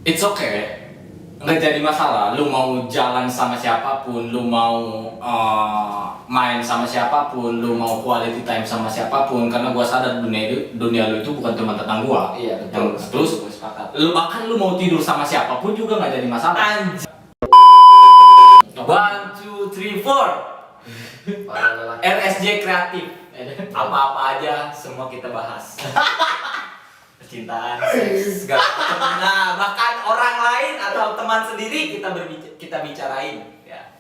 it's okay, nggak jadi masalah. Lu mau jalan sama siapapun, lu mau main sama siapapun, lu mau quality time sama siapapun, karena gua sadar dunia lu itu bukan cuma tentang gua. Iya betul. Terus Sepakat. lu bahkan lu mau tidur sama siapapun juga nggak jadi masalah. One, two, three, four. Para lelaki. RSJ kreatif. Apa-apa aja semua kita bahas. Percintaan, seks, segala macam. Nah, bahkan orang lain atau teman sendiri kita bicarain. Ya.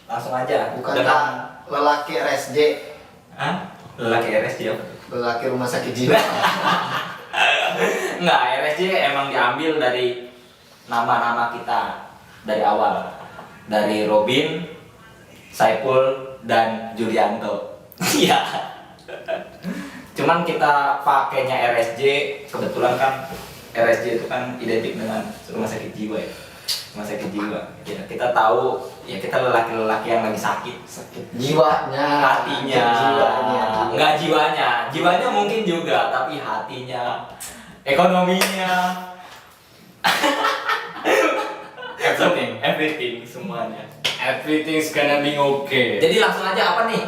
Langsung aja. Bukankah lelaki RSJ? Hah? Lelaki RSJ apa? Lelaki rumah sakit jiwa. Enggak, RSJ emang diambil dari nama-nama kita dari awal. Dari Robin, Saipul, dan Julianto. Iya. Cuman kita pakainya RSJ, kebetulan kan RSJ itu kan identik dengan rumah sakit jiwa ya. Rumah sakit jiwa. Ya, kita tahu ya kita lelaki-lelaki yang lagi sakit. Sakit jiwanya. Hatinya. Jiwanya. Enggak jiwanya. Jiwanya mungkin juga, tapi hatinya, ekonominya. Everything semuanya. Everything's gonna be okay. Jadi langsung aja apa nih?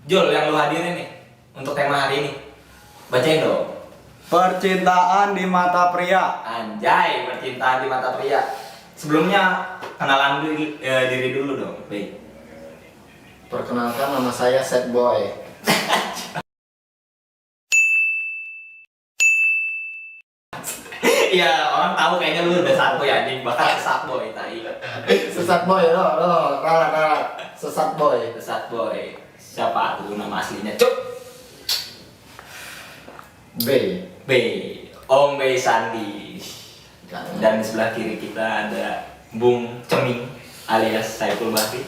Jul yang lu hadirin nih untuk tema hari ini. Bacain dong. Percintaan di mata pria. Anjay, percintaan di mata pria. Sebelumnya kenalan diri dulu dong, Baik. Perkenalkan, nama saya Sad Boy. Iya, orang tahu kayaknya lu udah satu ya anjing, bahkan sesat boy tai. Sesat boy, kalah. Sesat boy. Sesat boy. Siapa tuh nama aslinya? Cuk. B. B. Om B Sandi. Dan di sebelah kiri kita ada Bung Ceming alias Saiful Bahri.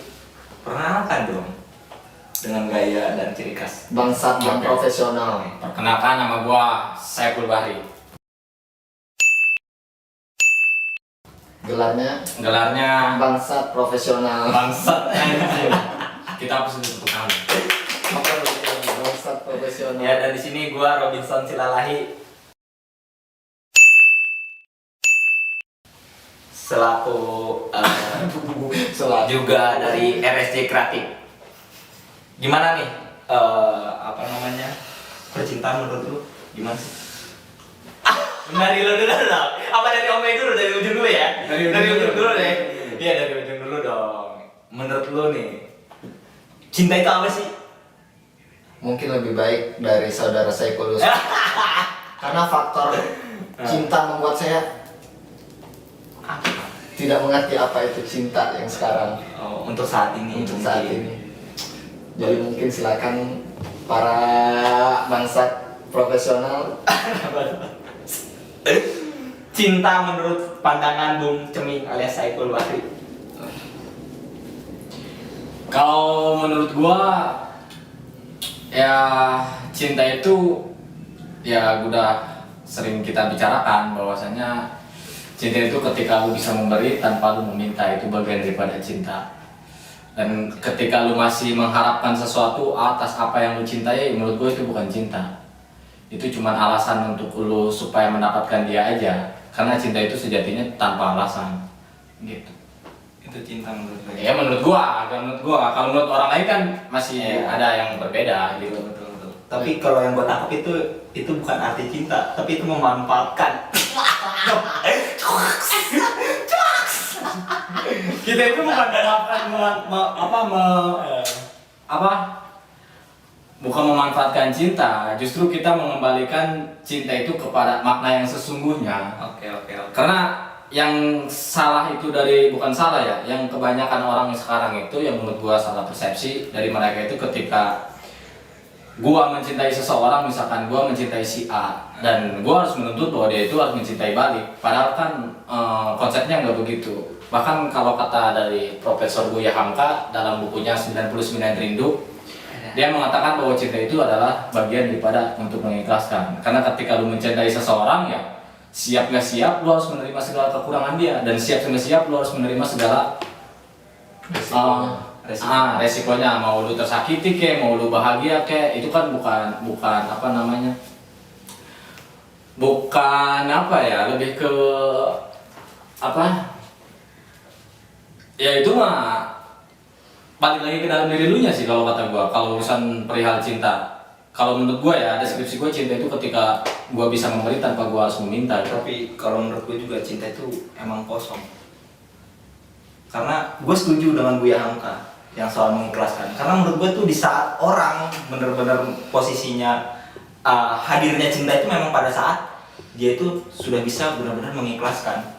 Perkenalkan dong dengan gaya dan ciri khas. Bangsat yang Oke. profesional. Perkenalkan, nama gua Saiful Bahri. Gelarnya bangsat profesional. Bangsat anjing. Kita harus tutup kali. Apa itu? Bangsat profesional. Ya, dan di sini gua Robinson Silalahi selaku juga dari RSJ Kreatif. Gimana nih apa namanya, percintaan menurut lu gimana sih? Dari lu dulu dong. Apa dari Om dulu, dari ujung dulu ya? Dari ujung dulu deh. Iya, dari ujung dulu dong. Menurut lu nih, cinta itu apa sih? Mungkin lebih baik dari saudara saya Kulus. Karena faktor cinta membuat saya tidak mengerti apa itu cinta yang sekarang. Oh, untuk saat ini. Untuk saat ini. Jadi mungkin silakan para bangsat profesional. Cinta menurut pandangan Bung Ceming alias Saiful Bahri. Kalau menurut gua ya cinta itu ya udah sering kita bicarakan bahwasanya cinta itu ketika lu bisa memberi tanpa lu meminta, itu bagian daripada cinta. Dan ketika lu masih mengharapkan sesuatu atas apa yang lu cintai, menurut gue itu bukan cinta. Itu cuma alasan untuk lu supaya mendapatkan dia aja. Karena cinta itu sejatinya tanpa alasan. Gitu. Itu cinta menurut gue. Ya menurut gua. Kalau menurut orang lain kan masih ada yang berbeda gitu. Betul. Tapi kalau yang gue tangkap itu bukan arti cinta, tapi itu memanfaatkan. Kita itu bukan bukan memanfaatkan cinta, justru kita mengembalikan cinta itu kepada makna yang sesungguhnya. Oke. Karena yang salah itu bukan salah ya, yang kebanyakan orang sekarang itu yang menurut gua salah persepsi dari mereka itu ketika gua mencintai seseorang, misalkan gua mencintai si A dan gua harus menuntut bahwa dia itu harus mencintai balik. Padahal kan konsepnya nggak begitu. Bahkan kalau kata dari Profesor Buya Hamka dalam bukunya 99 Rindu, dia mengatakan bahwa cinta itu adalah bagian daripada untuk mengikhlaskan. Karena ketika lu mencintai seseorang ya siap nggak siap lu harus menerima segala kekurangan dia, dan siap nggak siap lu harus menerima segala resikonya. Mau lu tersakiti kek, mau lu bahagia kek, itu kan bukan apa namanya, bukan apa ya, lebih ke apa? Ya itu mah balik lagi ke dalam diri lu nya sih kalau kata gua. Kalau urusan perihal cinta, kalau menurut gua ya deskripsi gua cinta itu ketika gua bisa memberi tanpa gua harus meminta. Tapi kalau menurut gue juga cinta itu emang kosong. Karena gue setuju dengan Buya Hamka yang soal mengikhlaskan. Karena menurut gue tuh di saat orang bener-bener posisinya hadirnya cinta itu memang pada saat dia itu sudah bisa benar-benar mengikhlaskan.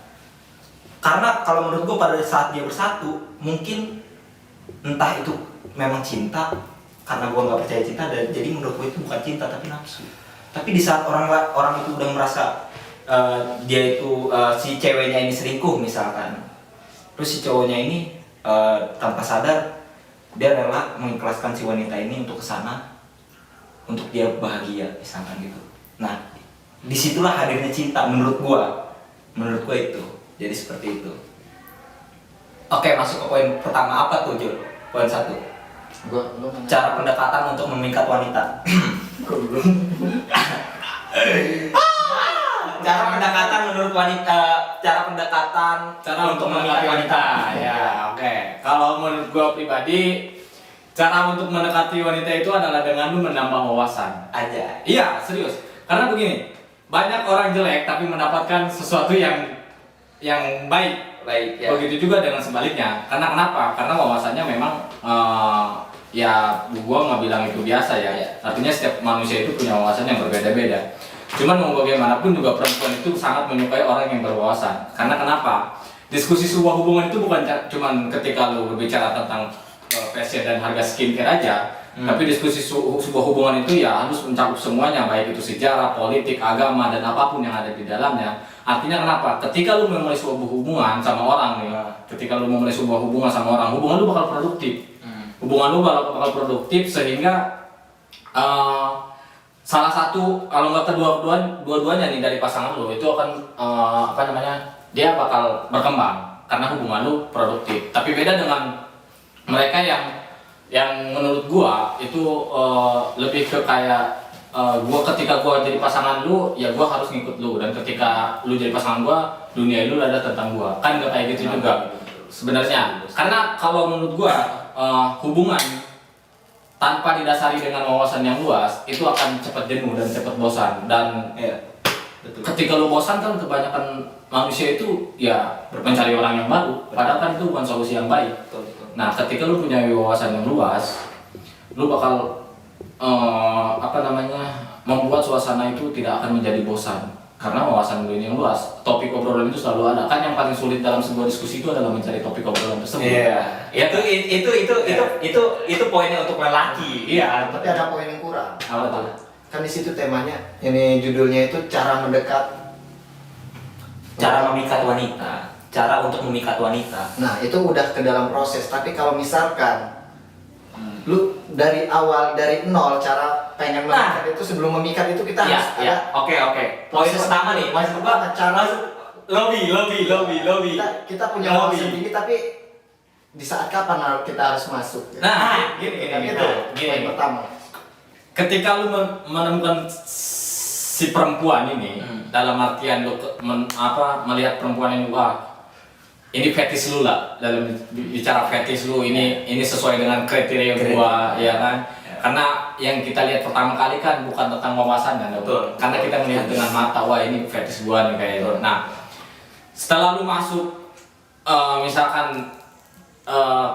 Karena kalau menurut gue pada saat dia bersatu, mungkin entah itu memang cinta, karena gue nggak percaya cinta, dan jadi menurut gue itu bukan cinta tapi nafsu. Tapi di saat orang itu udah merasa dia itu si ceweknya ini selingkuh misalkan, terus si cowoknya ini tanpa sadar dia rela mengikhlaskan si wanita ini untuk kesana, untuk dia bahagia misalkan gitu. Nah, disitulah hadirnya cinta menurut gua itu. Jadi seperti itu. Oke, masuk ke poin pertama apa tuh, Jul? Poin 1. Cara pendekatan untuk memikat wanita. Cara pendekatan menurut wanita, cara untuk memikat wanita. Ya, oke. Kalau menurut gua pribadi, cara untuk mendekati wanita itu adalah dengan lu menambah wawasan. Aja. Iya, serius. Karena begini, banyak orang jelek tapi mendapatkan sesuatu yang baik. Baik ya. Begitu juga dengan sebaliknya. Karena kenapa? Karena wawasannya memang ya gua nggak bilang itu biasa ya. Artinya setiap manusia itu punya wawasan yang berbeda-beda. Cuman mau bagaimanapun juga perempuan itu sangat menyukai orang yang berwawasan. Karena kenapa? Diskusi sebuah hubungan itu bukan cuman ketika lu berbicara tentang fashion dan harga skincare aja. Tapi diskusi sebuah hubungan itu ya harus mencakup semuanya, baik itu sejarah, politik, agama, dan apapun yang ada di dalamnya. Artinya kenapa? Ketika lu memulai sebuah hubungan sama orang nih, ketika lu memulai sebuah hubungan sama orang, hubungan lu bakal produktif. Hubungan lu bakal produktif sehingga salah satu, kalau nggak dua-duanya nih dari pasangan lu itu akan dia bakal berkembang karena hubungan lu produktif. Tapi beda dengan mereka yang menurut gua itu lebih ke kayak ketika gua jadi pasangan lu, ya gua harus ngikut lu, dan ketika lu jadi pasangan gua, dunia lu ada tentang gua. Kan nggak kayak gitu juga sebenarnya. Karena kalau menurut gua hubungan tanpa didasari dengan wawasan yang luas itu akan cepat jenuh dan cepat bosan. Dan Betul. ketika lu bosan kan kebanyakan manusia itu ya mencari orang yang baru. Padahal kan itu bukan solusi yang baik. Betul. Nah, ketika lu punya wawasan yang luas, lu bakal membuat suasana itu tidak akan menjadi bosan. Karena wawasan lu ini yang luas, topik obrolan itu selalu ada. Kan yang paling sulit dalam sebuah diskusi itu adalah mencari topik obrolan tersebut. Iya. Itu poinnya untuk lelaki. Iya. Tapi ada poin yang kurang. Apa tuh? Kan di situ temanya, ini judulnya itu cara mendekat. Cara memikat wanita, cara untuk memikat wanita. Nah, itu udah ke dalam proses. Tapi kalau misalkan lu dari awal, dari nol, cara pengen memikat itu, sebelum memikat itu kita harus ada Oke. Poin pertama nih, poin pertama, cara lobby. kita punya Lobby. wawasan tinggi, tapi di saat kapan kita harus masuk? Ya? Nah, Kan gini. itu poin pertama. Ketika lu menemukan si perempuan ini, dalam artian lu melihat perempuan ini, wah, ini fetish lu lah, dalam bicara fetish lu ini sesuai dengan kriteria gua, ya kan? Karena yang kita lihat pertama kali kan bukan tentang wawasan kan, Betul. Karena kita melihat dengan mata, wah ini fetish gua nih kayak gitu. Nah, setelah lu masuk, misalkan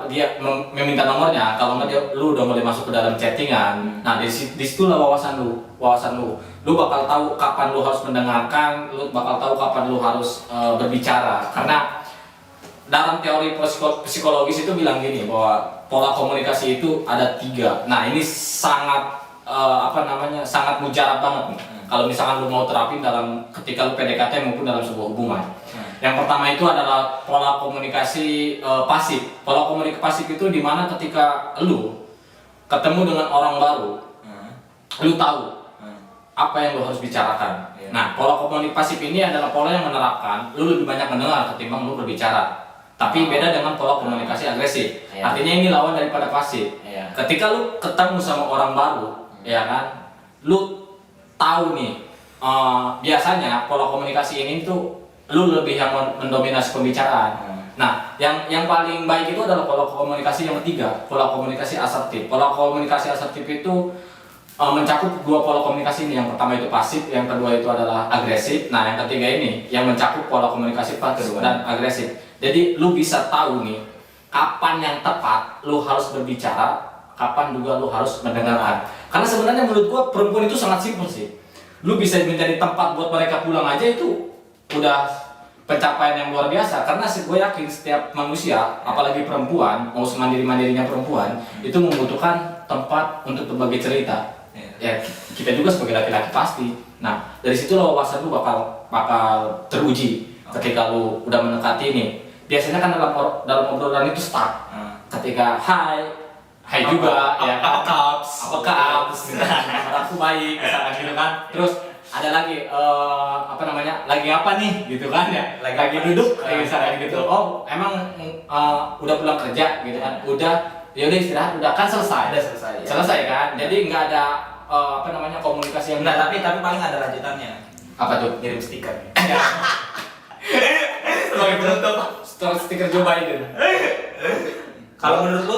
dia meminta nomornya, kalau nggak lu udah mulai masuk ke dalam chattingan. Nah, disitulah wawasan lu. Lu bakal tahu kapan lu harus mendengarkan, lu bakal tahu kapan lu harus berbicara. Karena dalam teori psikologis itu bilang gini, bahwa pola komunikasi itu ada 3. Nah, ini sangat sangat mujarab banget nih. Kalau misalkan lu mau terapin dalam ketika lu PDKT maupun dalam sebuah hubungan. Yang pertama itu adalah pola komunikasi pasif. Pola komunikasi pasif itu dimana ketika lu ketemu dengan orang baru, lu tahu apa yang lu harus bicarakan. Nah, pola komunikasi pasif ini adalah pola yang menerapkan lu lebih banyak mendengar ketimbang lu berbicara. Tapi beda dengan pola komunikasi agresif. Artinya ini lawan daripada pasif. Ketika lu ketemu sama orang baru, ya kan, lu tahu nih, biasanya pola komunikasi ini tuh lu lebih yang mendominasi pembicaraan. Nah, yang paling baik itu adalah pola komunikasi yang ketiga, pola komunikasi asertif. Pola komunikasi asertif itu mencakup dua pola komunikasi ini. Yang pertama itu pasif, yang kedua itu adalah agresif. Nah, yang ketiga ini yang mencakup pola komunikasi pasif dan agresif. Jadi lu bisa tahu nih kapan yang tepat lu harus berbicara, kapan juga lu harus mendengarkan. Karena sebenarnya menurut gua perempuan itu sangat simpel sih. Lu bisa menjadi tempat buat mereka pulang aja itu udah pencapaian yang luar biasa. Karena gue yakin setiap manusia, apalagi perempuan, mau semandiri-mandirinya perempuan, itu membutuhkan tempat untuk berbagi cerita. Ya kita juga sebagai laki-laki pasti. Nah dari situ lo wawasan lu bakal teruji ketika lu udah mendekati ini. Biasanya kan dalam obrolan itu stuck. Ketika hai juga, ya apa kaps, aku baik, misalkan gitu kan. Terus ada lagi lagi apa nih gitu kan ya, lagi duduk kayak misalkan gitu. Oh emang udah pulang kerja gitu kan, udah ya udah istirahat, udah kan selesai ya. Selesai kan. Jadi nggak ada komunikasi yang tapi paling ada lanjutannya. Apa tuh? Ngirim stiker. Sebagai penutup stiker Joe Biden. Kalau menurut lu,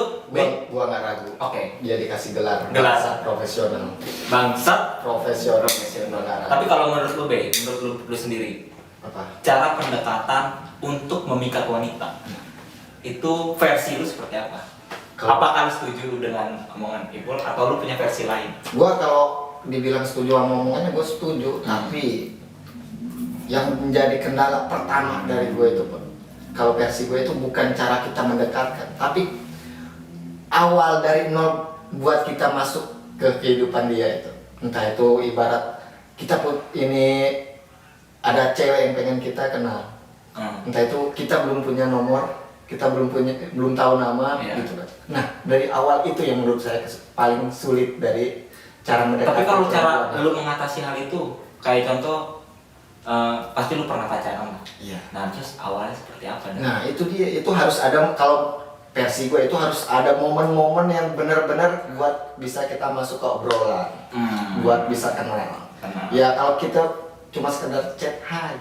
gua nggak ragu. Oke. Dia dikasih gelar. Gelar. Profesional. Bangsat Profesional. Nggak ragu. Tapi kalau menurut lu sendiri, Apa? cara pendekatan untuk memikat wanita itu versi lu seperti apa? Apakah lu setuju dengan omongan Ipul atau lu punya versi lain? Gua kalau dibilang setuju sama omongannya, gua setuju. Tapi yang menjadi kendala pertama dari gue itu, kalau versi gue itu bukan cara kita mendekatkan, tapi awal dari nol buat kita masuk ke kehidupan dia itu. Entah itu ibarat kita pun ini ada cewek yang pengen kita kenal. Entah itu kita belum punya nomor, kita belum tahu nama gitu kan. Nah, dari awal itu yang menurut saya paling sulit dari cara mendekati. Tapi kalau cara lu mengatasi hal itu, kayak contoh pasti lu pernah pacaran lah. Iya. Nah, terus awalnya seperti apa? Nah, itu dia, itu harus ada, kalau versi gue itu harus ada momen-momen yang benar-benar buat bisa kita masuk ke obrolan. Buat bisa kenal. Ya kalau kita cuma sekedar chat, hai,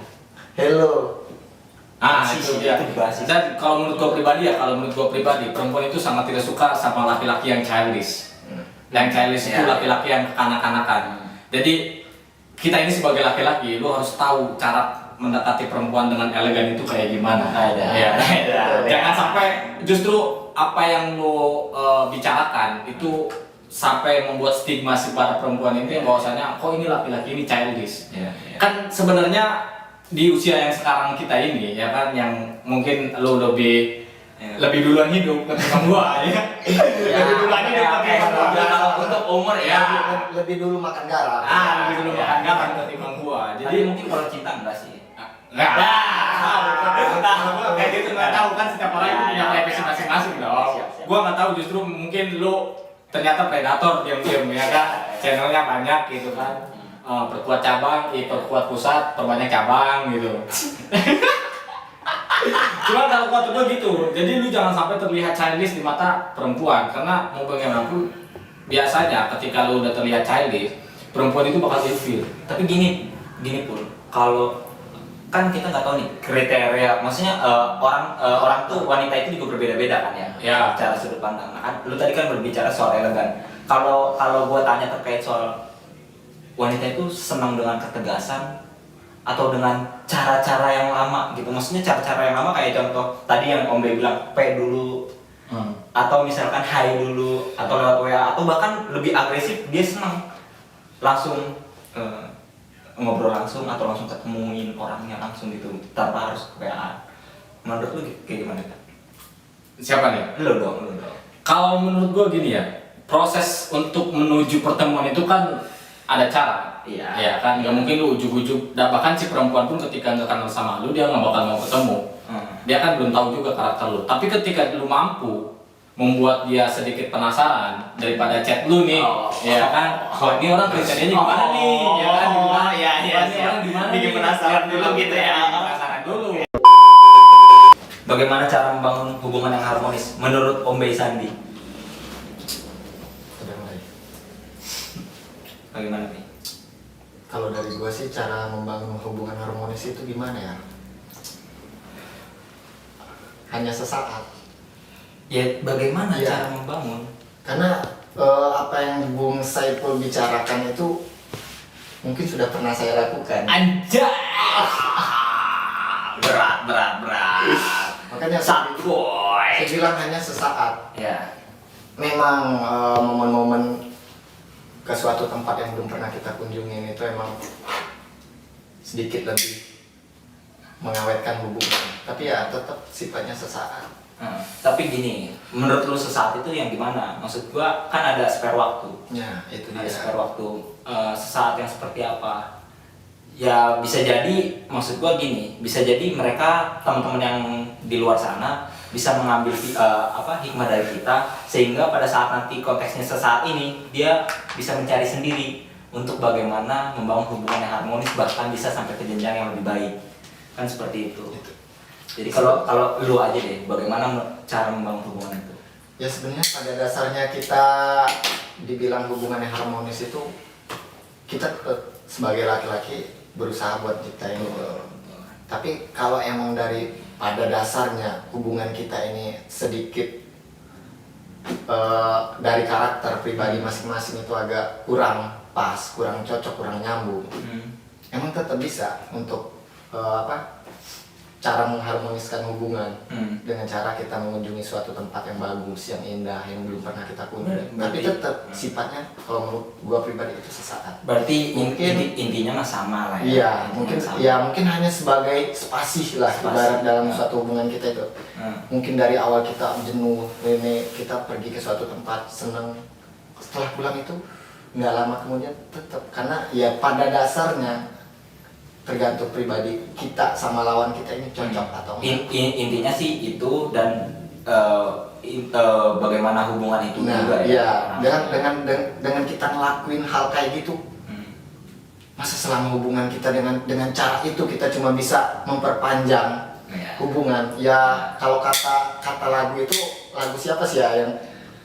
hello. Itu dia. Dan kalau menurut gue pribadi, perempuan itu sangat tidak suka sama laki-laki yang childish. Yang childish itu laki-laki yang kekanak-kanakan. Jadi kita ini sebagai laki-laki, lu harus tahu cara mendekati perempuan dengan elegan itu kayak gimana. Jangan sampai justru apa yang lu bicarakan itu sampai membuat stigma si para perempuan ini bahwasanya kok ini laki-laki ini childish. Kan sebenarnya di usia yang sekarang kita ini ya kan, yang mungkin lu lebih duluan hidup ketimbang gua ya. Lebih duluan hidup ketimbang gua. Untuk umur ya. Lebih dulu makan garam. Lebih dulu makan garam ketimbang gua. Jadi mungkin kalau cinta enggak sih. Enggak. Kayak gitu enggak tahu kan, setiap orang itu punya preferensi masing-masing dong. Gua enggak tahu, justru mungkin lu ternyata predator diam-diam ya kan. Channelnya banyak gitu kan. Perkuat cabang, perkuat pusat, perbanyak cabang gitu. Cuma kalau kata gue gitu, jadi lu jangan sampai terlihat childish di mata perempuan, karena mau bagaimanapun biasanya ketika lu udah terlihat childish, perempuan itu bakal ilfeel. Tapi gini Pul, kalau kan kita nggak tahu nih kriteria, maksudnya orang tuh, wanita itu juga berbeda-beda kan ya, cara sudut pandang. Nah, kan lu tadi kan berbicara soal elegan. Kalau gua tanya terkait soal wanita itu senang dengan ketegasan atau dengan cara-cara yang lama gitu, maksudnya cara-cara yang lama kayak contoh tadi yang Om Be bilang P dulu, atau misalkan hai dulu, atau lewat WA, atau bahkan lebih agresif, dia senang langsung ngobrol langsung atau langsung ketemuin orangnya langsung gitu tanpa harus WA. Menurut lu kayak gimana kan? Siapa nih? Lu dong. Kalau menurut gua gini ya, proses untuk menuju pertemuan itu kan ada cara. Iya kan, nggak mungkin lu ujuk-ujuk. Dan bahkan si perempuan pun ketika nggak kenal sama lu, dia nggak bakal mau ketemu. Dia kan belum tahu juga karakter lu. Tapi ketika lu mampu membuat dia sedikit penasaran daripada chat lu nih, ya kan, ini orang kriterianya gimana nih, ya kan, orang gimana nih, penasaran dulu gitu ya. Penasaran dulu. Bagaimana cara membangun hubungan yang harmonis menurut Om Be Sandi? Udah mulai. Bagaimana nih? Kalau dari gua sih cara membangun hubungan harmonis itu gimana ya? hanya sesaat. Ya bagaimana Iya. cara membangun? Karena apa yang Bung Saiful bicarakan itu mungkin sudah pernah saya lakukan. Anjay. Berat. Makanya Sakoy. saya bilang hanya sesaat. Ya. Memang momen-momen ke suatu tempat yang belum pernah kita kunjungin itu emang sedikit lebih mengawetkan hubungan. Tapi ya tetap sifatnya sesaat. Tapi gini, menurut lu sesaat itu yang gimana? Maksud gua kan ada spare waktu. Ya, itu Ada dia. spare waktu. Sesaat yang seperti apa? Ya bisa jadi, maksud gua gini, bisa jadi mereka teman-teman yang di luar sana bisa mengambil hikmah dari kita, sehingga pada saat nanti konteksnya sesaat ini dia bisa mencari sendiri untuk bagaimana membangun hubungan yang harmonis, bahkan bisa sampai ke jenjang yang lebih baik. Kan seperti itu. Jadi kalau lu aja deh, bagaimana cara membangun hubungan itu? Ya sebenarnya pada dasarnya kita dibilang hubungan yang harmonis itu kita sebagai laki-laki berusaha buat ciptain itu. Tapi kalau emang dari pada dasarnya hubungan kita ini sedikit dari karakter pribadi masing-masing itu agak kurang pas, kurang cocok, kurang nyambung. Emang tetap bisa untuk cara mengharmoniskan hubungan dengan cara kita mengunjungi suatu tempat yang bagus, yang indah, yang belum pernah kita kunjungi. Tapi tetap sifatnya kalau menurut gua pribadi itu sesaat. Berarti Mungkin- intinya mah sama lah ya. Iya, mungkin Sama. mungkin hanya sebagai spasi lah Spasi. ibarat dalam suatu hubungan kita itu. Hmm. Mungkin dari awal kita jenuh, ini kita pergi ke suatu tempat senang, setelah pulang itu nggak lama kemudian tetap karena ya pada dasarnya tergantung pribadi kita sama lawan kita ini cocok atau enggak. Intinya sih itu dan bagaimana hubungan itu Nah, juga iya, ya. dengan kita ngelakuin hal kayak gitu, masa selama hubungan kita dengan cara itu kita cuma bisa memperpanjang Iya. hubungan. Ya kalau kata lagu itu lagu siapa sih ya yang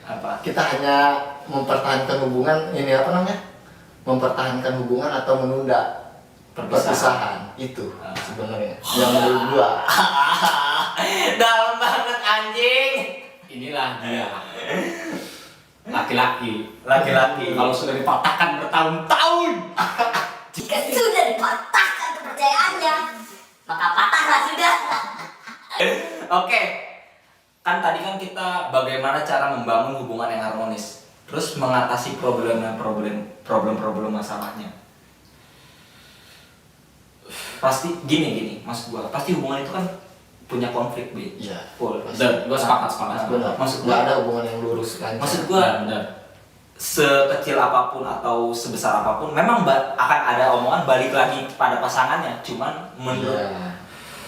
Apa? kita hanya mempertahankan hubungan ini apa namanya? Mempertahankan hubungan atau menunda perpisahan itu sebenarnya yang menurut gua. Dalam banget anjing. Inilah dia. Laki-laki. Laki-laki. Kalau sudah dipatahkan bertahun-tahun. Jika sudah dipatahkan kepercayaannya, maka patahlah sudah. Oke. Kan tadi kan kita bagaimana cara membangun hubungan yang harmonis. Terus mengatasi problem masalahnya. Pasti gini maksud gua, pasti hubungan itu kan punya konflik, Bi. Iya. Full. Dan gua sepakat. Benar. Maksud Nggak gua- ada hubungan yang lurus lancar. Maksud gua Benar. sekecil apapun atau sebesar apapun memang akan ada omongan balik lagi pada pasangannya. Cuman menurut Iya.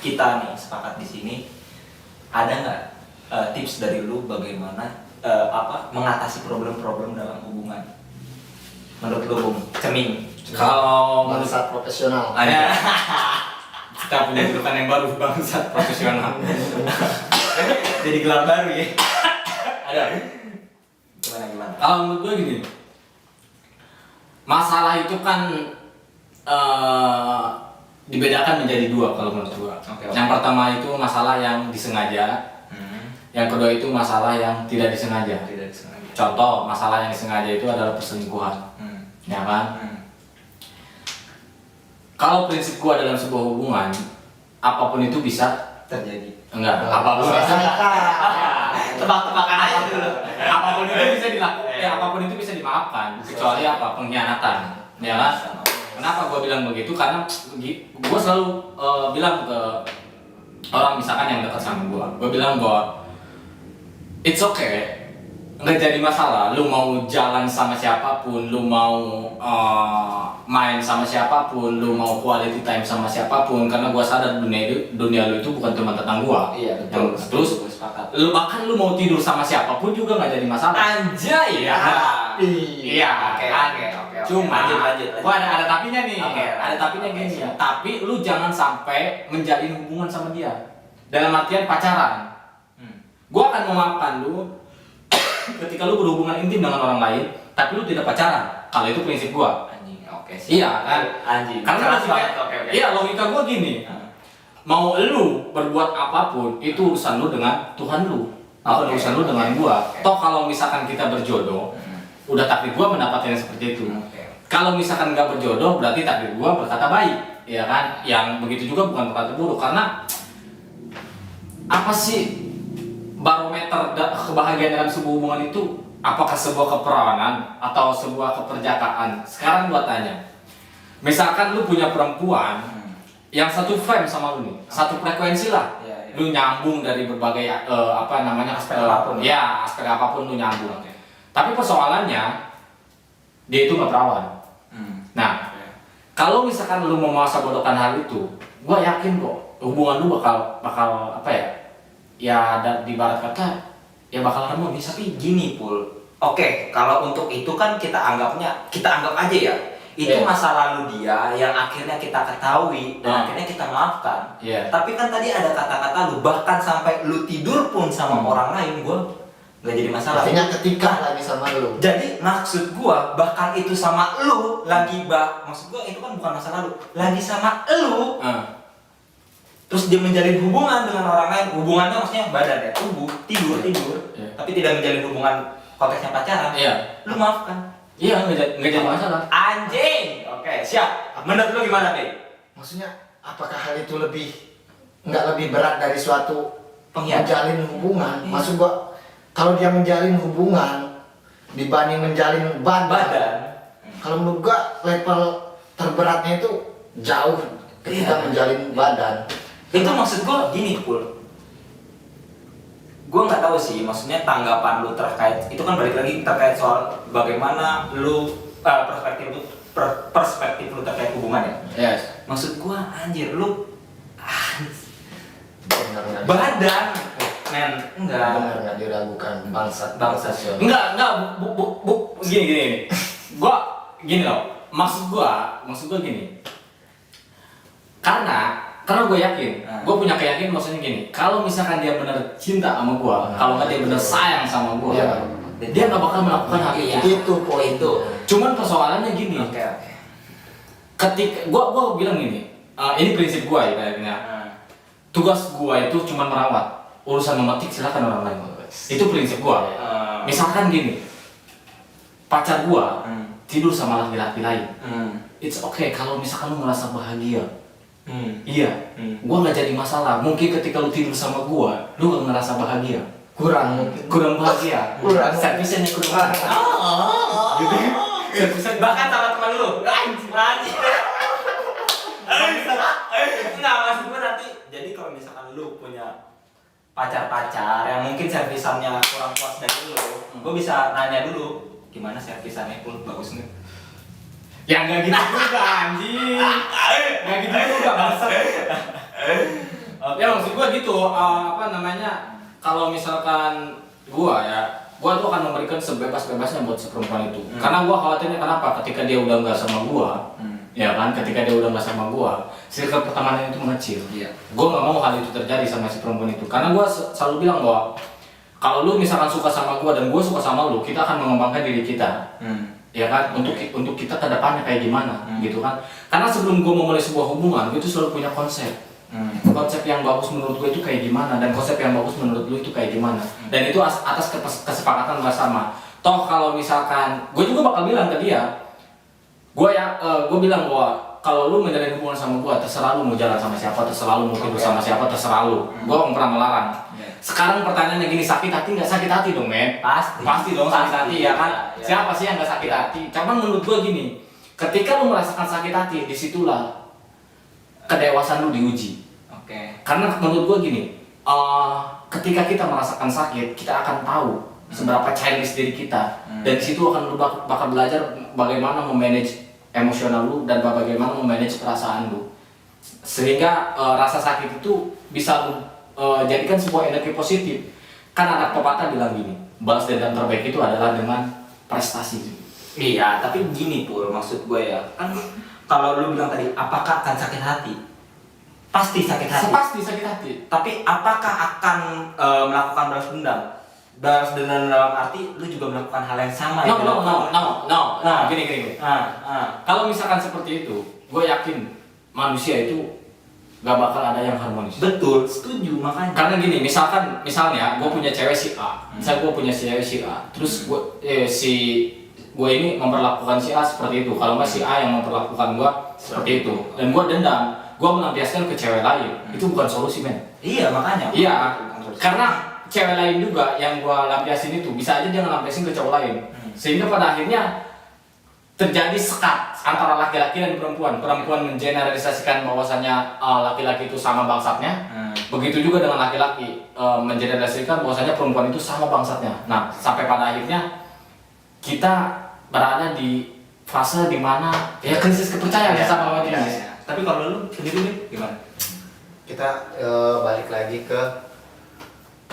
kita nih sepakat di sini, ada nggak tips dari lu bagaimana mengatasi problem-problem dalam hubungan? Menurut lu, Bung Ceming? Kalau menurut Bangsat profesional. ada kita punya julukan yang baru, bangsat profesional. Jadi gelar baru ya? Ada. Gimana? Kalau menurut gue gini, masalah itu kan dibedakan menjadi dua kalau menurut gue. Oke. Yang pertama itu masalah yang disengaja, yang kedua itu masalah yang tidak disengaja. Tidak disengaja. Contoh, masalah yang disengaja itu adalah perselingkuhan, ya kan? Kalau prinsip gua dalam sebuah hubungan, apapun itu bisa Terjadi. enggak, apapun Tebak-tebakan aja dulu. apapun itu bisa dilakukan, apapun itu bisa dimaafkan, kecuali apa? Pengkhianatan, ya kan? Kenapa gua bilang begitu? Karena gua selalu bilang ke orang misalkan yang dekat sama gua bilang bahwa it's okay, nggak jadi masalah. Lu mau jalan sama siapapun, lu mau main sama siapapun, lu mau quality time sama siapapun, karena gua sadar dunia lu itu bukan cuma tentang gua. Iya, betul. Terus Gua sepakat. lu bahkan lu mau tidur sama siapapun juga nggak jadi masalah. Anjay ya. Iya. Oke. Cuma lanjut. gua ada tapinya nih. Oke, Ada tapinya oke, gini. siap. Tapi lu jangan sampai menjalin hubungan sama dia. Dalam artian pacaran. Gua akan memaafkan lu ketika lu berhubungan intim dengan orang lain, tapi lu tidak pacaran. Kalau itu prinsip gua. Anjing, oke. Iya kan? Anjing. Karena Keras logika, banget, oke. iya logika gua gini. mau lu berbuat apapun itu urusan lu dengan Tuhan lu, bukan Oke, urusan lu dengan oke, gua. oke. Toh kalau misalkan kita berjodoh, udah takdir gua mendapatkan yang seperti itu. Oke. Kalau misalkan nggak berjodoh, berarti takdir gua berkata baik, ya kan? Yang begitu juga bukan berkata buruk, karena apa sih barometer kebahagiaan dalam sebuah hubungan itu? Apakah sebuah keperawanan atau sebuah keperjakaan? Sekarang gua tanya, misalkan lu punya perempuan yang satu frame sama lu nih, satu frekuensi lah, Iya, iya. lu nyambung dari berbagai apa namanya Aspek apapun. ya aspek apapun lu nyambung. Tapi persoalannya dia itu nggak perawan. Nah, kalau misalkan lu mau masa bodohkan hal itu, gua yakin kok hubungan lu bakal apa ya? Ya di barat kata ya bakal harmonis. Tapi gini Pul, oke kalau untuk itu kan kita anggap aja ya itu Iya. masa lalu dia yang akhirnya kita ketahui dan akhirnya kita maafkan. Iya. Tapi kan tadi ada kata-kata lu bahkan sampai lu tidur pun sama orang lain gua nggak jadi masalah. Artinya ketika lagi sama lu. Jadi maksud gua bahkan itu sama lu lagi maksud gua itu kan bukan masa lalu, lagi sama lu. Terus dia menjalin hubungan dengan orang lain, hubungannya maksudnya badan ya, tubuh, tidur, Iya. tapi tidak menjalin hubungan konteksnya pacaran. Iya. Lu maafkan. Iya, nggak jadi masalah. Anjing. Oke, siap. Menurut lu gimana, Pi? Maksudnya apakah hal itu nggak lebih berat dari suatu Pengkhianatan. menjalin hubungan? Iya. Maksud gua kalau dia menjalin hubungan dibanding menjalin badan. Kalau menurut gua level terberatnya itu jauh ketika Iya. menjalin badan. Itu maksud gua gini, Pul. Gua nggak tahu sih, maksudnya tanggapan lu terkait itu kan balik lagi terkait soal bagaimana lu perspektif lu terkait hubungan ya. Yes. Maksud gua anjir lu Benar-benar badan men enggak benar-benar diragukan bangsat. Enggak, gini. Gini loh, maksud gua gini. Karena gue yakin, gue punya keyakinan maksudnya gini, kalau misalkan dia benar cinta sama gue, kalau nggak dia benar sayang sama gue, Iya. dia nggak bakal melakukan hal itu. Itu poin itu. Cuman persoalannya gini, Oke. ketika gue bilang gini, ini prinsip gue ya kayaknya, tugas gue itu cuma merawat, urusan memetik silakan orang lain. Itu prinsip gue. Misalkan gini, pacar gue tidur sama laki-laki lain, it's okay kalau misalkan lu merasa bahagia. Iya, gua nggak jadi masalah. Mungkin ketika lu tidur sama gua, lu nggak ngerasa bahagia, kurang bahagia, servisnya kurang. Gitu. Bahkan sama teman lu. Anjir. Enggak, maksud gue nanti jadi kalau misalkan lu punya pacar-pacar yang mungkin servisannya kurang puas dari lu, gue bisa nanya dulu gimana servisannya Pul, bagus nggak? Ya nggak gitu juga anjing, nggak gitu juga bangsat. Ya maksud gua gitu, apa namanya? Kalau misalkan gua tuh akan memberikan sebebas-bebasnya buat si perempuan itu. Karena gua khawatirnya kenapa? Ketika dia udah nggak sama gua, ya kan? Ketika dia udah nggak sama gua, circle pertemanan itu mengecil. Iya. Gua nggak mau hal itu terjadi sama si perempuan itu. Karena gua selalu bilang bahwa kalau lu misalkan suka sama gua dan gua suka sama lu, kita akan mengembangkan diri kita. Ya kan, untuk kita ke depannya kayak gimana gitu kan. Karena sebelum gue memulai sebuah hubungan, gue itu selalu punya konsep. Konsep yang bagus menurut gue itu kayak gimana, dan konsep yang bagus menurut lu itu kayak gimana. Dan itu atas kesepakatan bersama. Toh kalau misalkan, gue juga bakal bilang ke dia, gue bilang bahwa kalau lu menjalin hubungan sama gue, terserah lu mau jalan sama siapa, terserah lu mau tidur sama siapa, terserah lu. Gue nggak pernah melarang. Sekarang pertanyaannya gini, sakit hati nggak sakit hati dong men? Pasti dong sakit hati ya kan? Ya. Siapa sih yang nggak sakit hati? Cuman menurut gue gini, ketika lu merasakan sakit hati, disitulah kedewasaan lu diuji. Oke. Karena menurut gue gini, ketika kita merasakan sakit, kita akan tahu seberapa childish diri kita, dan disitu akan lu bakal belajar bagaimana memanage emosional lu dan bagaimana memanage perasaan lu, sehingga rasa sakit itu bisa lu jadikan sebuah energi positif. Kan ada pepatah bilang gini, balas dendam terbaik itu adalah dengan prestasi. Iya, tapi gini Pul, maksud gue ya, kan kalau lu bilang tadi, apakah akan sakit hati? Pasti sakit hati. Pasti sakit hati. Tapi apakah akan melakukan balas dendam? Balas dendam dalam arti lu juga melakukan hal yang sama ya? No. Gini. Ah. Kalau misalkan seperti itu, gue yakin manusia itu gak bakal ada yang harmonis. Betul, setuju makanya. Karena gini, misalnya gue punya cewek si A, misalnya gue punya cewek si A, terus gue ini memperlakukan si A seperti itu. Kalau nggak si A yang memperlakukan gue seperti itu, dan gue dendam, gue melampiaskan ke cewek lain, itu bukan solusi, men. Iya makanya. Iya, karena cewek lain juga yang gue lampiasin itu bisa aja dia ngelampiasin ke cowok lain, sehingga pada akhirnya terjadi sekat antara laki-laki dan perempuan. Perempuan mengeneralisasikan bahwasanya laki-laki itu sama bangsatnya. Begitu juga dengan laki-laki mengeneralisasikan bahwasanya perempuan itu sama bangsatnya. Nah, sampai pada akhirnya kita berada di fase dimana ya krisis kepercayaan sama lawan jenis. Tapi kalau lu sendiri nih gimana? Kita balik lagi ke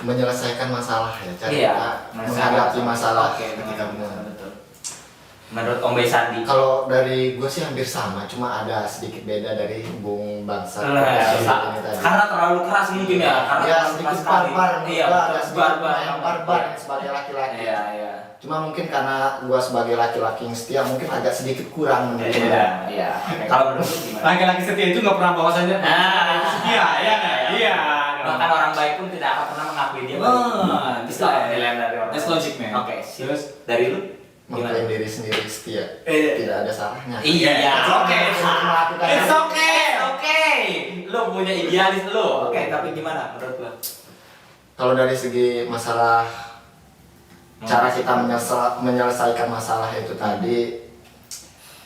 menyelesaikan masalah ya, cara Iya, kita menghadapi masalah Oke, ketika betul. Menurut Om Bay Sandi. Kalau dari gue sih hampir sama, cuma ada sedikit beda dari Bung Bangsa ini tadi. Karena terlalu keras mungkin ya, karena Ya terlalu sedikit keras sekali. barbar, Iya, ada sedikit barbar. yang barbar sebagai laki-laki. Iya, iya. Cuma mungkin karena gue sebagai laki-laki yang setia mungkin agak sedikit kurang menurut Iya, gue. iya. Kalau menurut lu gimana? Laki-laki setia itu nggak pernah bahwasanya itu setia, ya nggak? Iya. Bahkan orang baik pun tidak akan pernah mengakui dia. Bisa nilai dari orang. That's logic, man. Oke, Terus dari lu gimana? Mengklaim diri sendiri setia, Eh. tidak ada salahnya. Iya, oke. Melakukan It's hal- okay. Lu punya idealis lu. Oke, tapi gimana menurut lu? Kalau dari segi masalah cara kita menyelesaikan masalah itu tadi,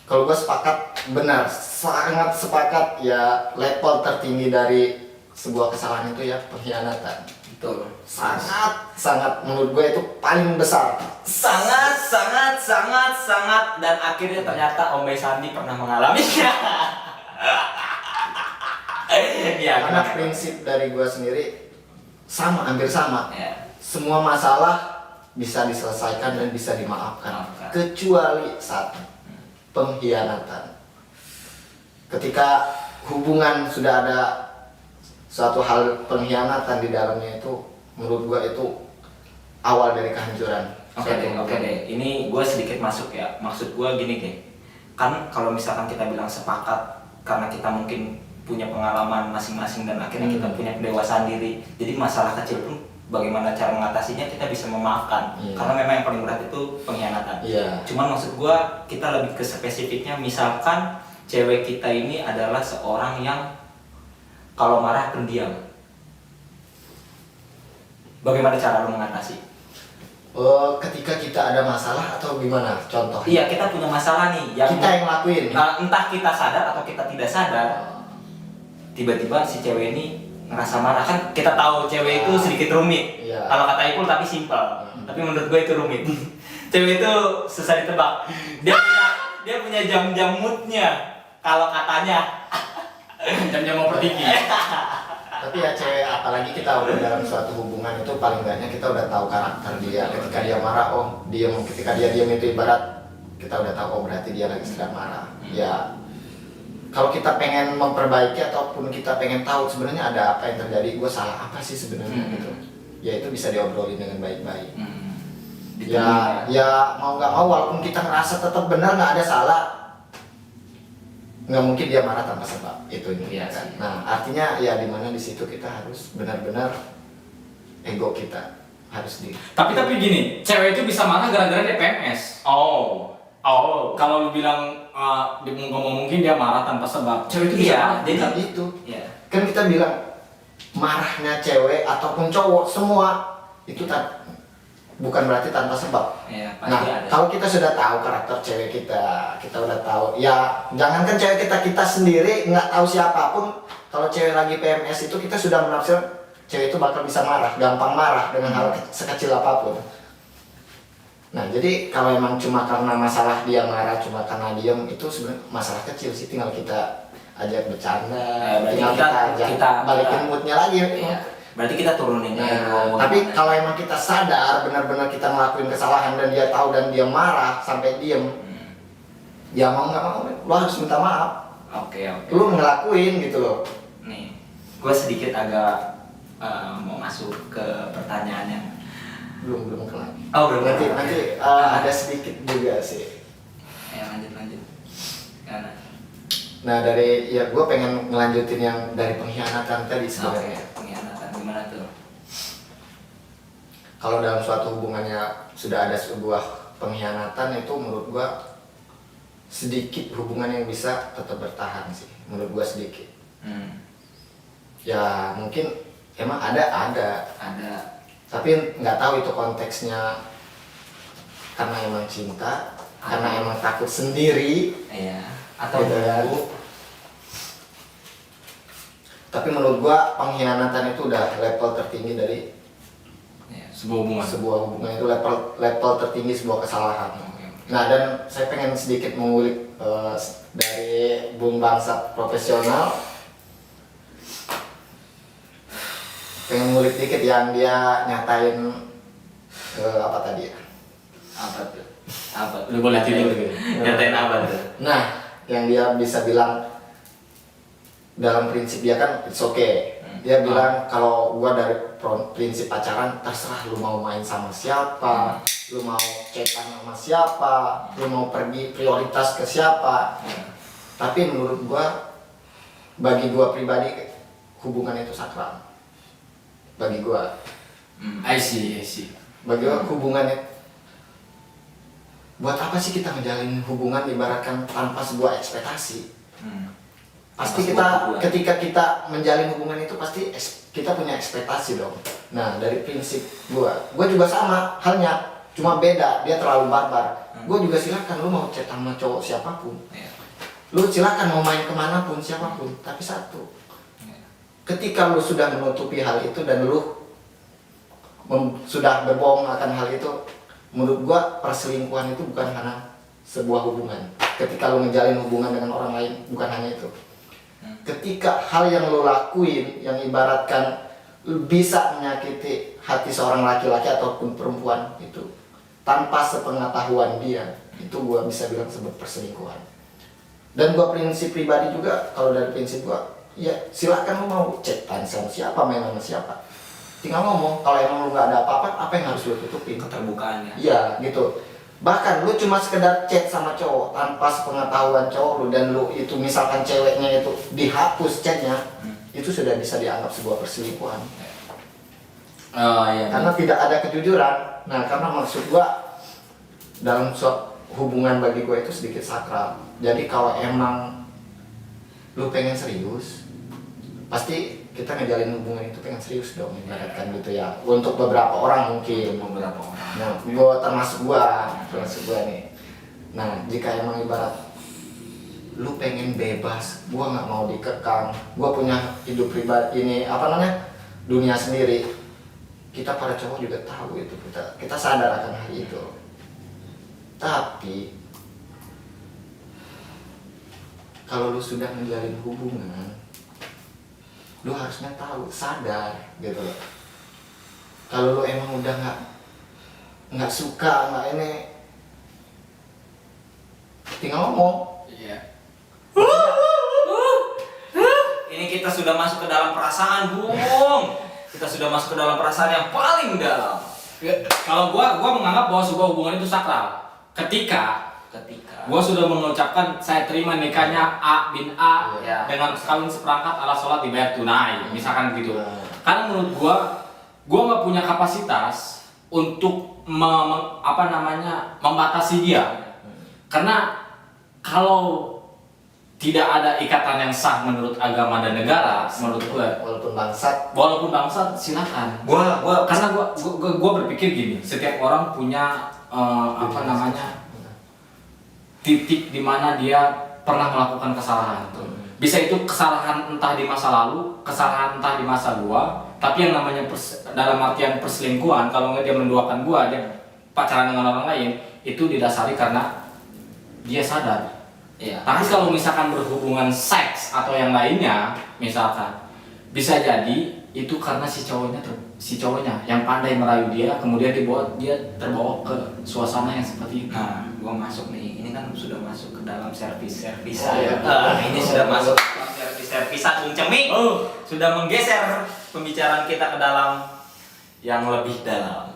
kalau gue sepakat, benar, sangat sepakat ya, level tertinggi dari sebuah kesalahan itu ya pengkhianatan. Betul. Sangat menurut gue itu paling besar. Sangat dan akhirnya ternyata Om Bay Sandi pernah mengalaminya. Iya, Karena gimana? prinsip dari gue sendiri sama, hampir sama. Ya. Semua masalah bisa diselesaikan dan bisa dimaafkan, Maafkan. kecuali satu, pengkhianatan. Ketika hubungan sudah ada suatu hal pengkhianatan di dalamnya, itu menurut gua itu awal dari kehancuran. Oke deh. Ini gue sedikit masuk ya. Maksud gue gini deh. Kan kalau misalkan kita bilang sepakat karena kita mungkin punya pengalaman masing-masing dan akhirnya kita punya kedewasaan diri. Jadi masalah kecil pun bagaimana cara mengatasinya kita bisa memaafkan. Iya. Karena memang yang paling berat itu pengkhianatan. Iya. Cuman maksud gue kita lebih ke spesifiknya, misalkan cewek kita ini adalah seorang yang kalau marah pendiam. Bagaimana cara lo mengatasi? Ketika kita ada masalah atau gimana? Contoh. Iya, kita punya masalah nih. Kita yang lakuin. Entah kita sadar atau kita tidak sadar. Tiba-tiba si cewek ini ngerasa marah. Kan kita tahu cewek itu sedikit rumit. Iya. Kalau kata Ipul tapi simpel. Tapi menurut gue itu rumit. Cewek itu susah ditebak. Dia punya jam-jam moodnya. Kalau katanya jam-jam mau pertiki. Tapi ya cewek, apalagi kita udah dalam suatu hubungan itu paling banyak kita udah tahu karakter dia. Ketika dia marah, oh diem. Ketika dia diem itu ibarat kita udah tahu, oh berarti dia lagi sedang marah. Ya, kalau kita pengen memperbaiki ataupun kita pengen tahu sebenarnya ada apa yang terjadi, gue salah apa sih sebenarnya gitu. Ya itu bisa diobrolin dengan baik-baik. Ya mau nggak mau, walaupun kita ngerasa tetap benar nggak ada salah, nggak mungkin dia marah tanpa sebab itu Iya kan. sih. Nah artinya ya dimana di situ kita harus benar-benar ego kita harus di. Tapi gini, cewek itu bisa marah gara-gara dia PMS. Oh. Kalau lu bilang mungkin dia marah tanpa sebab, cewek itu bisa Iya, marah. jadi Jadi itu ya. kan kita bilang marahnya cewek ataupun cowok semua itu bukan berarti tanpa sebab. Ya, pasti Nah, ada. kalau kita sudah tahu karakter cewek kita udah tahu. Ya, jangankan cewek kita sendiri nggak tahu siapapun. Kalau cewek lagi PMS itu kita sudah menafsir cewek itu bakal bisa marah, gampang marah dengan hal sekecil apapun. Nah, jadi kalau emang cuma karena masalah dia marah cuma karena diem, itu sebenarnya masalah kecil sih. Tinggal kita ajak bercanda, Berarti tinggal kita balikin moodnya lagi. Iya. Berarti kita turunin Nah, ego. tapi kalau emang kita sadar benar-benar kita ngelakuin kesalahan dan dia tahu dan dia marah sampai diem, ya mau nggak mau lo harus minta maaf. Oke. Lo ngelakuin gitu loh. Nih, gue sedikit agak mau masuk ke pertanyaan yang Belum kelar. Oh, belum Nanti kelar. ada sedikit juga sih. lanjut. Karena Nah dari ya gue pengen ngelanjutin yang dari pengkhianatan tadi sebenarnya. Pengkhianatan gimana tuh? Kalau dalam suatu hubungannya sudah ada sebuah pengkhianatan itu menurut gue sedikit hubungan yang bisa tetap bertahan sih. Menurut gue sedikit. Ya mungkin emang ada. Tapi nggak tahu itu konteksnya karena emang cinta, karena emang takut sendiri. Iya. Atau Gitu kan. Tapi menurut gua pengkhianatan itu udah level tertinggi dari Sebuah hubungan. sebuah hubungan, itu level tertinggi sebuah kesalahan. Oke. Nah dan saya pengen sedikit mengulik dari Bung Bangsat profesional, pengen ngulik dikit yang dia nyatain apa tadi ya? Apa tuh? Udah boleh tidur gitu. Nyatain apa tuh? Nah yang dia bisa bilang dalam prinsip dia kan it's okay. Dia bilang kalau gua dari prinsip pacaran terserah lu mau main sama siapa, lu mau chatan sama siapa, lu mau pergi prioritas ke siapa. Tapi menurut gua, bagi gua pribadi hubungan itu sakral. Bagi gua, I see. bagi gua hubungan itu buat apa sih kita ngejalin hubungan ibaratkan tanpa sebuah ekspektasi? Pasti kita ketika kita menjalin hubungan itu pasti kita punya ekspektasi dong. Nah dari prinsip gua juga sama halnya, cuma beda dia terlalu barbar. Gua juga silakan lu mau chat sama cowok siapapun, lu silakan mau main kemana pun siapapun. Tapi satu, ketika lu sudah menutupi hal itu dan lu sudah berbohong akan hal itu, menurut gua perselingkuhan itu bukan hanya sebuah hubungan. Ketika lu menjalin hubungan dengan orang lain, bukan hanya itu. Ketika hal yang lu lakuin yang ibaratkan bisa menyakiti hati seorang laki-laki ataupun perempuan itu tanpa sepengetahuan dia, itu gua bisa bilang sebuah perselingkuhan. Dan gua prinsip pribadi juga, kalau dari prinsip gua, ya silakan lu mau chatan sama siapa, main sama siapa, tinggal ngomong. Kalau emang lu nggak ada apa-apa yang harus lu tutupin? Keterbukaannya. Iya gitu. Bahkan lu cuma sekedar chat sama cowok tanpa sepengetahuan cowok lu, dan lu itu misalkan ceweknya itu dihapus chatnya, itu sudah bisa dianggap sebuah perselingkuhan. Iya. Karena tidak ada kejujuran. Nah karena maksud gua dalam suatu hubungan bagi gua itu sedikit sakral. Jadi kalau emang lu pengen serius, pasti kita ngejalin hubungan itu pengen serius dong, ibaratkan gitu ya. Untuk beberapa orang mungkin. Beberapa orang. Nah, gua termasuk gua nih. Nah, jika emang ibarat lu pengen bebas, gua nggak mau dikekang, gua punya hidup pribadi ini dunia sendiri. Kita para cowok juga tahu itu, kita sadar akan hal itu. Tapi kalau lu sudah menjalin hubungan, lu harusnya tahu, sadar gitu loh. Kalau lu emang udah nggak suka, nggak ini, tinggal ngomong. Iya. Ini kita sudah masuk ke dalam perasaan, Bung. Kita sudah masuk ke dalam perasaan yang paling dalam. Kalau gua menganggap bahwa sebuah hubungan itu sakral. Ketika gua sudah mengucapkan saya terima nikahnya A bin A Ya. dengan kawin seperangkat alat sholat dibayar tunai, misalkan gitu. Karena menurut gua nggak punya kapasitas untuk membatasi dia. Karena kalau tidak ada ikatan yang sah menurut agama dan negara, menurut gue, walaupun bangsat silakan. Karena gua berpikir gini, setiap orang punya titik di mana dia pernah melakukan kesalahan. Bisa itu kesalahan entah di masa lalu, kesalahan entah di masa gua, tapi yang namanya dalam artian perselingkuhan, kalau nggak dia menduakan gua, dia pacaran dengan orang lain, itu didasari karena dia sadar. Iya. Tapi kalau misalkan berhubungan seks atau yang lainnya, misalkan bisa jadi itu karena si cowoknya yang pandai merayu dia, kemudian dia terbawa ke suasana yang seperti itu. Nah, gua masuk nih. Ini kan sudah masuk ke dalam servis. Oh, iya. Ini sudah masuk ke dalam servisan Bung Ceming. Sudah menggeser pembicaraan kita ke dalam yang lebih dalam.